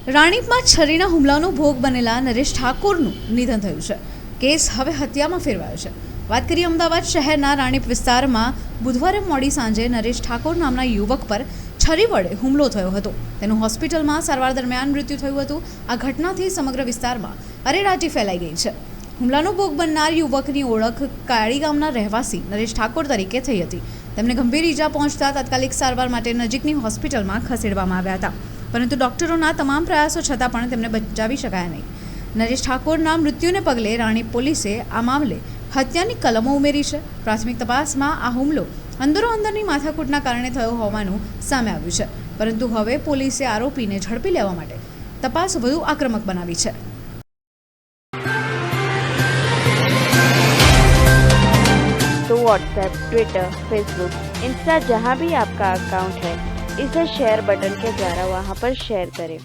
રાણીપમાં છરીના હુમલાનો ભોગ બનેલા નરેશ ઠાકોરનું નિધન થયું છે. કેસ હવે હત્યામાં ફેરવાયો છે. વાત કરીએ અમદાવાદ શહેરના રાણીપ વિસ્તારમાં બુધવારે મોડી સાંજે નરેશ ઠાકોર નામના યુવક પર છરી વડે હુમલો થયો હતો. તેનું હોસ્પિટલમાં સારવાર દરમિયાન મૃત્યુ થયું હતું. આ ઘટનાથી સમગ્ર વિસ્તારમાં અરેરાટી ફેલાઈ ગઈ છે. હુમલાનો ભોગ બનનાર યુવકની ઓળખ કાળી ગામના રહેવાસી નરેશ ઠાકોર તરીકે થઈ હતી. તેમને ગંભીર ઈજા પહોંચતા તાત્કાલિક સારવાર માટે નજીકની હોસ્પિટલમાં ખસેડવામાં આવ્યા હતા, પરંતુ ડોક્ટરોના તમામ પ્રયાસો છતાં પણ તેમને બચાવી શકાયા નહીં. નરેશ ઠાકોરના મૃત્યુને પગલે રાણીપ પોલીસે આ મામલે હત્યાની કલમો ઉમેરી છે. પ્રાથમિક તપાસમાં આ હુમલો અંદરોઅંદરની માથાકૂટના કારણે થયો હોવાનું સામે આવ્યું છે, પરંતુ હવે પોલીસે આરોપીને ઝડપી લેવા માટે તપાસ વધુ આક્રમક બનાવી છે. तो व्हाट्सएप, ट्विटर, फेसबुक, इंस्टा जहाँ भी आपका अकाउंट है, इसे शेयर बटन के द्वारा वहाँ पर शेयर करें.